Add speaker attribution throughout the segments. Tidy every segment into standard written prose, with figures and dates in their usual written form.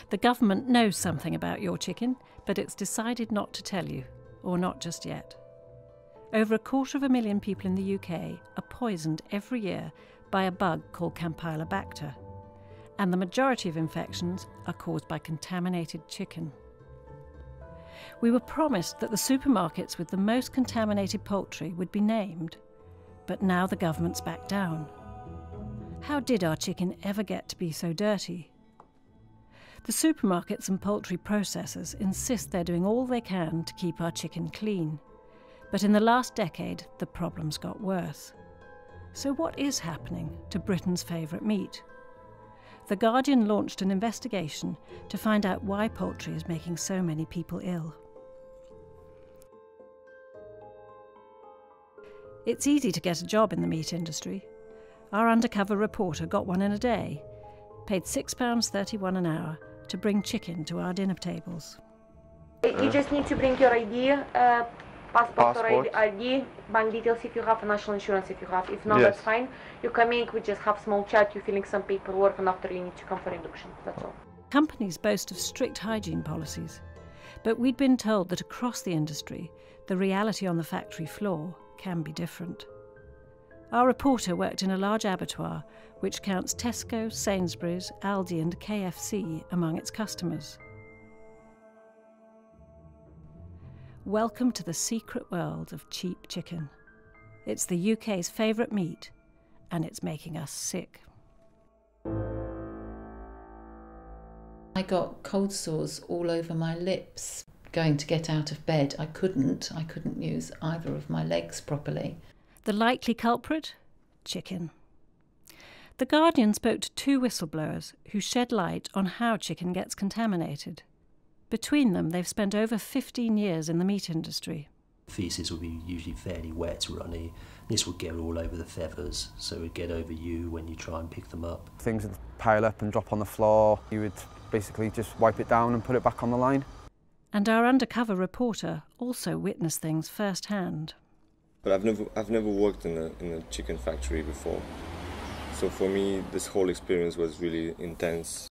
Speaker 1: The government knows something about your chicken, but it's decided not to tell you, or not just yet. Over 250,000 people in the UK are poisoned every year by a bug called Campylobacter, and the majority of infections are caused by contaminated chicken. We were promised that the supermarkets with the most contaminated poultry would be named, but now the government's backed down. How did our chicken ever get to be so dirty? The supermarkets and poultry processors insist they're doing all they can to keep our chicken clean. But in the last decade, the problems got worse. So what is happening to Britain's favourite meat? The Guardian launched an investigation to find out why poultry is making so many people ill. It's easy to get a job in the meat industry. Our undercover reporter got one in a day, paid £6.31 an hour to bring chicken to our dinner tables.
Speaker 2: You just need to bring your ID, passport or ID, bank details if you have, national insurance if you have. If not, that's fine. You're coming, we just have small chat, you're filling some paperwork, and after you need to come for induction. That's all.
Speaker 1: Companies boast of strict hygiene policies, but we'd been told that across the industry, the reality on the factory floor can be different. Our reporter worked in a large abattoir which counts Tesco, Sainsbury's, Aldi and KFC among its customers. Welcome to the secret world of cheap chicken. It's the UK's favourite meat, and it's making us sick.
Speaker 3: I got cold sores all over my lips. Going to get out of bed, I couldn't use either of my legs properly.
Speaker 1: The likely culprit? Chicken. The Guardian spoke to 2 whistleblowers who shed light on how chicken gets contaminated. Between them, they've spent over 15 years in the meat industry.
Speaker 4: Faeces will be usually fairly wet, runny. This would get all over the feathers, so it would get over you when you try and pick them up.
Speaker 5: Things would pile up and drop on the floor. You would basically just wipe it down and put it back on the line.
Speaker 1: And our undercover reporter also witnessed things firsthand.
Speaker 6: But I've never worked in a chicken factory before, so for me this whole experience was really intense.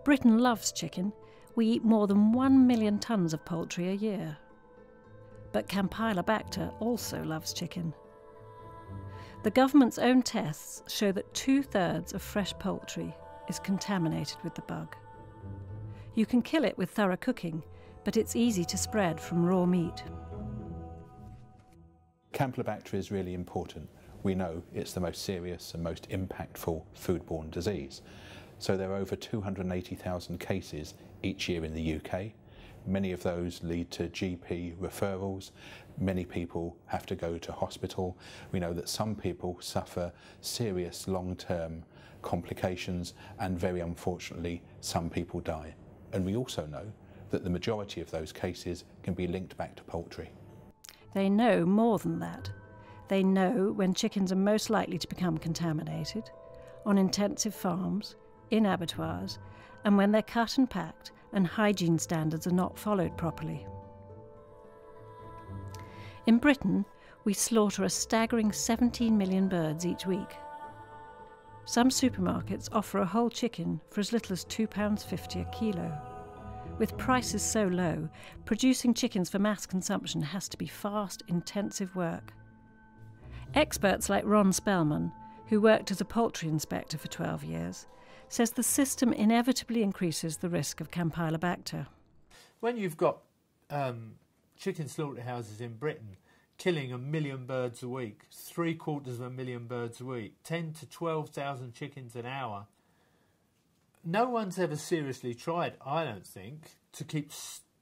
Speaker 1: Britain loves chicken. We eat more than 1 million tonnes of poultry a year. But Campylobacter also loves chicken. The government's own tests show that 2/3 of fresh poultry is contaminated with the bug. You can kill it with thorough cooking, but it's easy to spread from raw meat.
Speaker 7: Campylobacter is really important. We know it's the most serious and most impactful foodborne disease. So there are over 280,000 cases each year in the UK. Many of those lead to GP referrals. Many people have to go to hospital. We know that some people suffer serious long-term complications, and very unfortunately, some people die. And we also know that the majority of those cases can be linked back to poultry.
Speaker 1: They know more than that. They know when chickens are most likely to become contaminated, on intensive farms, in abattoirs, and when they're cut and packed and hygiene standards are not followed properly. In Britain, we slaughter a staggering 17 million birds each week. Some supermarkets offer a whole chicken for as little as £2.50 a kilo. With prices so low, producing chickens for mass consumption has to be fast, intensive work. Experts like Ron Spellman, who worked as a poultry inspector for 12 years, says the system inevitably increases the risk of Campylobacter.
Speaker 8: When you've got chicken slaughterhouses in Britain killing 1 million birds a week, 750,000 birds a week, 10 to 12,000 chickens an hour, no one's ever seriously tried, I don't think, to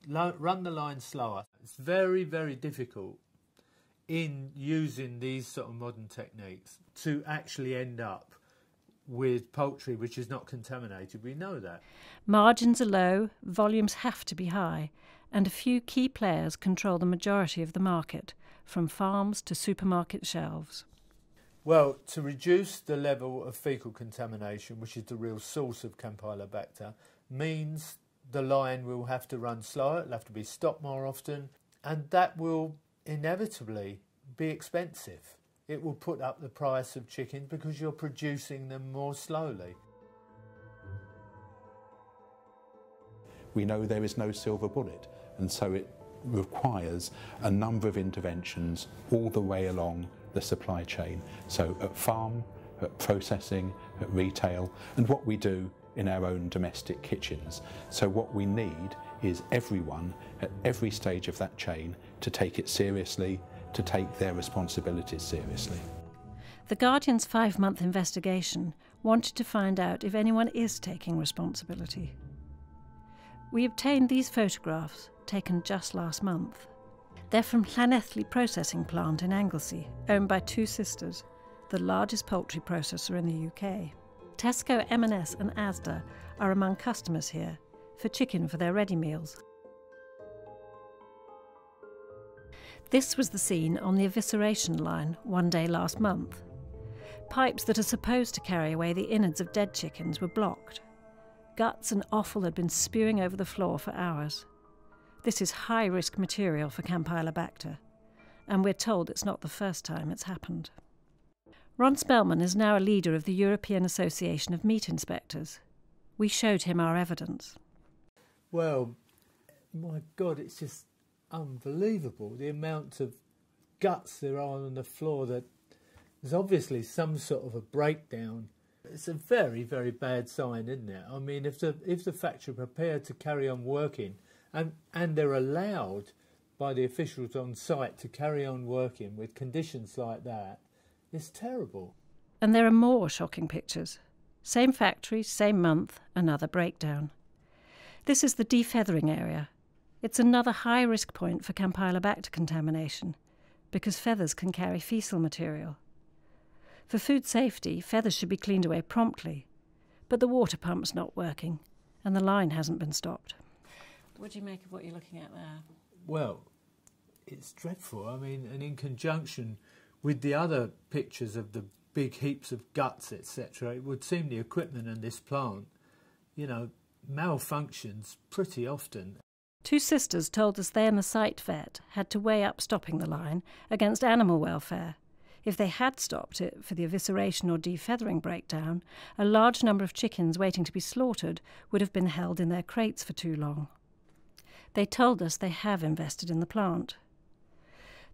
Speaker 8: run the line slower. It's very, very difficult in using these sort of modern techniques to actually end up with poultry which is not contaminated. We know that.
Speaker 1: Margins are low, volumes have to be high, and a few key players control the majority of the market, from farms to supermarket shelves.
Speaker 8: Well, to reduce the level of faecal contamination, which is the real source of Campylobacter, means the line will have to run slower, it'll have to be stopped more often, and that will inevitably be expensive. it will put up the price of chicken because you're producing them more slowly.
Speaker 7: We know there is no silver bullet, and so it requires a number of interventions all the way along the supply chain. So at farm, at processing, at retail, and what we do in our own domestic kitchens. So what we need is everyone at every stage of that chain to take it seriously, to take their responsibilities seriously.
Speaker 1: The Guardian's 5-month investigation wanted to find out if anyone is taking responsibility. We obtained these photographs, taken just last month. They're from Llanelli processing plant in Anglesey, owned by two sisters, the largest poultry processor in the UK. Tesco, M&S and Asda are among customers here for chicken for their ready meals. This was the scene on the evisceration line one day last month. Pipes that are supposed to carry away the innards of dead chickens were blocked. Guts and offal had been spewing over the floor for hours. This is high-risk material for Campylobacter, and we're told it's not the first time it's happened. Ron Spellman is now a leader of the European Association of Meat Inspectors. We showed him our evidence.
Speaker 8: Well, my God, it's just unbelievable, the amount of guts there are on the floor. That there's obviously some sort of a breakdown. It's a very, very bad sign, isn't it? I mean, if the factory are prepared to carry on working and they're allowed by the officials on site to carry on working with conditions like that, it's terrible.
Speaker 1: And there are more shocking pictures. Same factory, same month, another breakdown. This is the defeathering area. It's another high-risk point for Campylobacter contamination because feathers can carry faecal material. For food safety, feathers should be cleaned away promptly, but the water pump's not working and the line hasn't been stopped. What do you make of what you're looking at there?
Speaker 8: Well, it's dreadful. I mean, and in conjunction with the other pictures of the big heaps of guts, etc., it would seem the equipment in this plant, malfunctions pretty often.
Speaker 1: Two sisters told us they and the site vet had to weigh up stopping the line against animal welfare. If they had stopped it for the evisceration or defeathering breakdown, a large number of chickens waiting to be slaughtered would have been held in their crates for too long. They told us they have invested in the plant.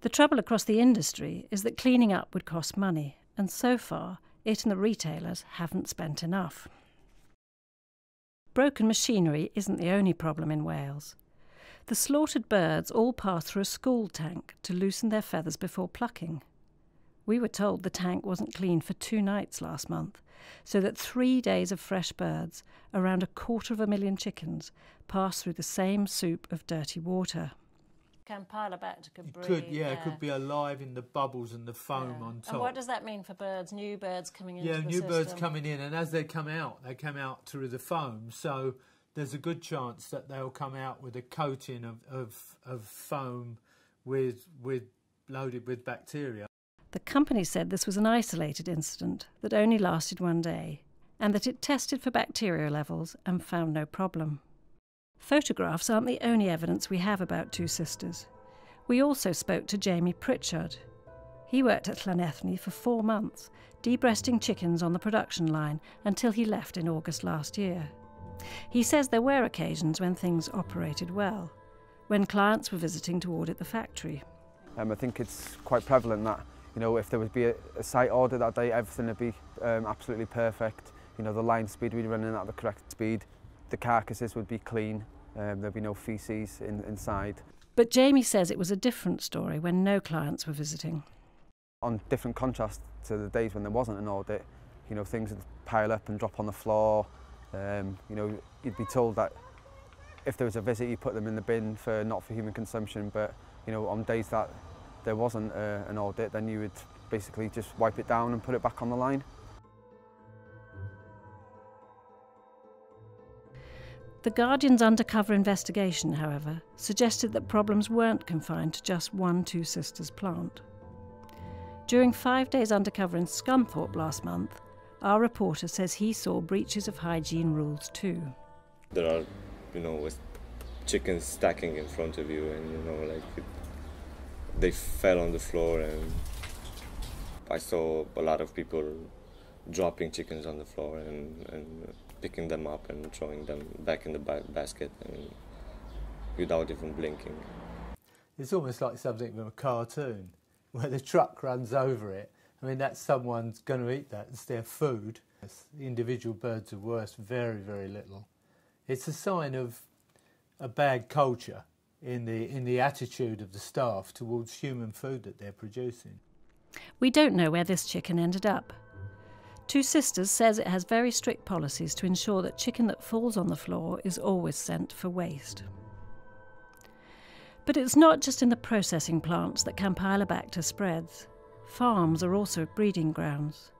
Speaker 1: The trouble across the industry is that cleaning up would cost money, and so far it and the retailers haven't spent enough. Broken machinery isn't the only problem in Wales. The slaughtered birds all pass through a school tank to loosen their feathers before plucking. We were told the tank wasn't cleaned for 2 nights last month, so that 3 days of fresh birds, around 250,000 chickens, pass through the same soup of dirty water. Campylobacter could breathe.
Speaker 8: It could be alive in the bubbles and the foam on top.
Speaker 1: And what does that mean for birds? New birds coming into the system?
Speaker 8: Yeah, new birds coming in, and as they come out through the foam. So there's a good chance that they'll come out with a coating of foam loaded with bacteria.
Speaker 1: The company said this was an isolated incident that only lasted 1 day, and that it tested for bacteria levels and found no problem. Photographs aren't the only evidence we have about two sisters. We also spoke to Jamie Pritchard. He worked at Llanelli for 4 months, debreasting chickens on the production line until he left in August last year. He says there were occasions when things operated well, when clients were visiting to audit the factory.
Speaker 5: I think it's quite prevalent that, if there would be a site audit that day, everything would be absolutely perfect. The line speed would be running at the correct speed. The carcasses would be clean. There'd be no faeces inside.
Speaker 1: But Jamie says it was a different story when no clients were visiting.
Speaker 5: On different contrast to the days when there wasn't an audit, things would pile up and drop on the floor. You'd be told that if there was a visit, you put them in the bin not for human consumption. But on days that there wasn't an audit, then you would basically just wipe it down and put it back on the line.
Speaker 1: The Guardian's undercover investigation, however, suggested that problems weren't confined to just one Two Sisters plant. During 5 days undercover in Scunthorpe last month, our reporter says he saw breaches of hygiene rules too.
Speaker 6: There are, with chickens stacking in front of you, and they fell on the floor, and I saw a lot of people dropping chickens on the floor and picking them up and throwing them back in the basket and without even blinking.
Speaker 8: It's almost like something from a cartoon where the truck runs over it. I mean, that's someone's going to eat that. It's their food. The individual birds are worth very, very little. It's a sign of a bad culture in the attitude of the staff towards human food that they're producing.
Speaker 1: We don't know where this chicken ended up. Two Sisters says it has very strict policies to ensure that chicken that falls on the floor is always sent for waste. But it's not just in the processing plants that Campylobacter spreads. Farms are also breeding grounds.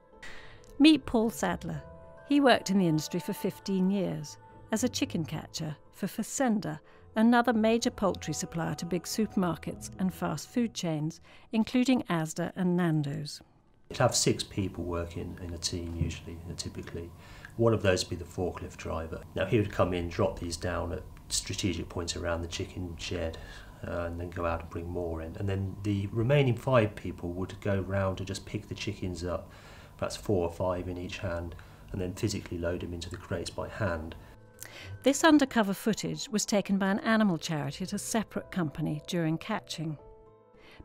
Speaker 1: Meet Paul Sadler. He worked in the industry for 15 years as a chicken catcher for Fazenda, another major poultry supplier to big supermarkets and fast food chains, including Asda and Nando's.
Speaker 4: You'd have 6 people working in a team usually, typically. One of those would be the forklift driver. Now he would come in, drop these down at strategic points around the chicken shed, and then go out and bring more in. And then the remaining 5 people would go round to just pick the chickens up, perhaps 4 or 5 in each hand, and then physically load them into the crates by hand.
Speaker 1: This undercover footage was taken by an animal charity at a separate company during catching.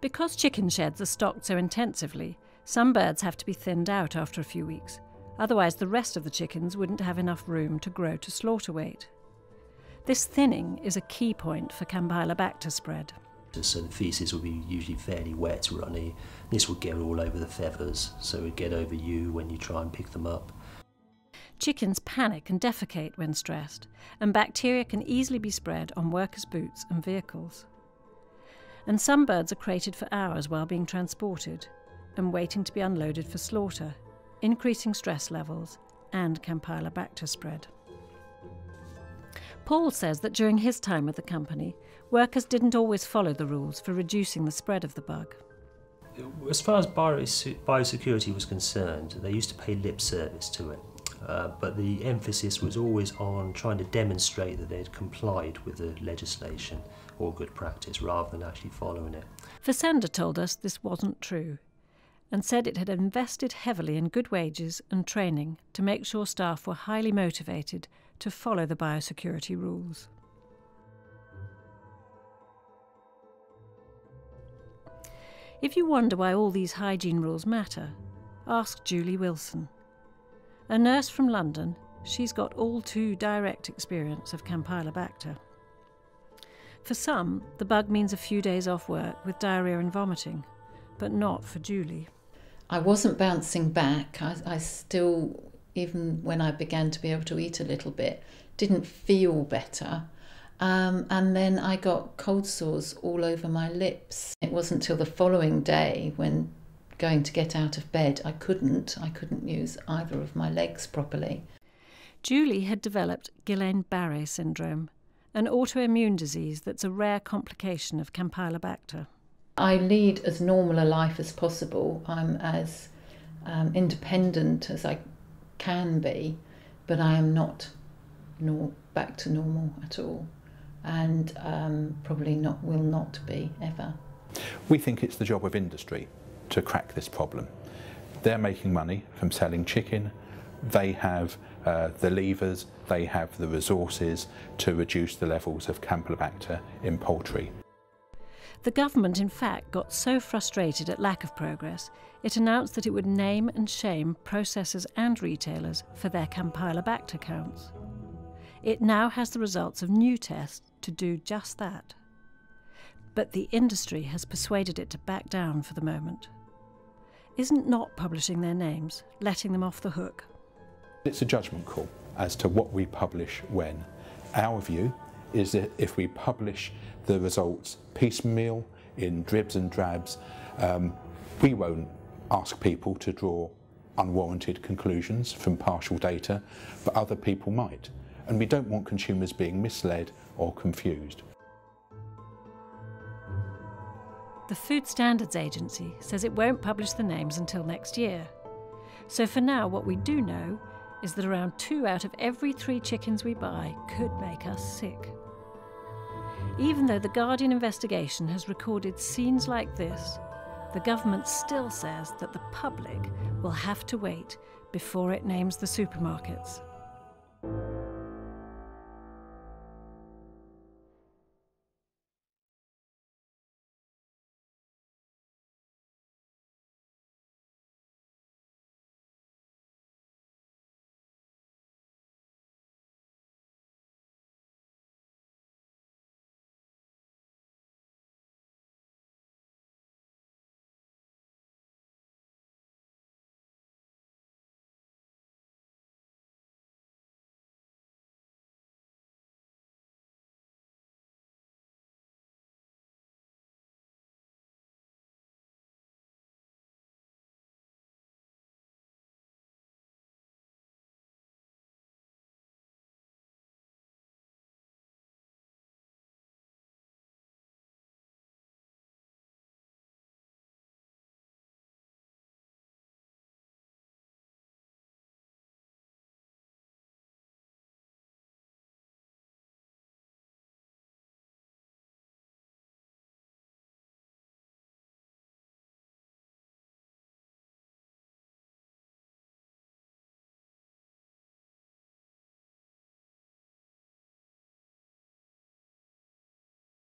Speaker 1: Because chicken sheds are stocked so intensively, some birds have to be thinned out after a few weeks, otherwise the rest of the chickens wouldn't have enough room to grow to slaughter weight. This thinning is a key point for Campylobacter spread.
Speaker 4: So the faeces will be usually fairly wet, runny. This will get all over the feathers, so it will get over you when you try and pick them up.
Speaker 1: Chickens panic and defecate when stressed, and bacteria can easily be spread on workers' boots and vehicles. And some birds are crated for hours while being transported and waiting to be unloaded for slaughter, increasing stress levels and Campylobacter spread. Paul says that during his time with the company, workers didn't always follow the rules for reducing the spread of the bug.
Speaker 4: As far as biosecurity was concerned, they used to pay lip service to it, but the emphasis was always on trying to demonstrate that they'd complied with the legislation or good practice rather than actually following it.
Speaker 1: Fazenda told us this wasn't true and said it had invested heavily in good wages and training to make sure staff were highly motivated to follow the biosecurity rules. If you wonder why all these hygiene rules matter, ask Julie Wilson. A nurse from London, she's got all too direct experience of Campylobacter. For some, the bug means a few days off work with diarrhoea and vomiting, but not for Julie.
Speaker 3: I wasn't bouncing back. I still, even when I began to be able to eat a little bit, didn't feel better. And then I got cold sores all over my lips. It wasn't till the following day when going to get out of bed, I couldn't use either of my legs properly.
Speaker 1: Julie had developed Guillain-Barré syndrome, an autoimmune disease that's a rare complication of Campylobacter.
Speaker 3: I lead as normal a life as possible. I'm as independent as I can be, but I am not back to normal at all, and probably will not be ever.
Speaker 7: We think it's the job of industry to crack this problem. They're making money from selling chicken. They have the levers, they have the resources to reduce the levels of Campylobacter in poultry.
Speaker 1: The government, in fact, got so frustrated at lack of progress, it announced that it would name and shame processors and retailers for their Campylobacter counts. It now has the results of new tests to do just that. But the industry has persuaded it to back down for the moment. Isn't not publishing their names letting them off the hook?
Speaker 7: It's a judgment call as to what we publish when. Our view is that if we publish the results piecemeal in dribs and drabs, we won't ask people to draw unwarranted conclusions from partial data, but other people might. And we don't want consumers being misled or confused.
Speaker 1: The Food Standards Agency says it won't publish the names until next year. So for now, what we do know is that around 2 out of every 3 chickens we buy could make us sick. Even though the Guardian investigation has recorded scenes like this, the government still says that the public will have to wait before it names the supermarkets.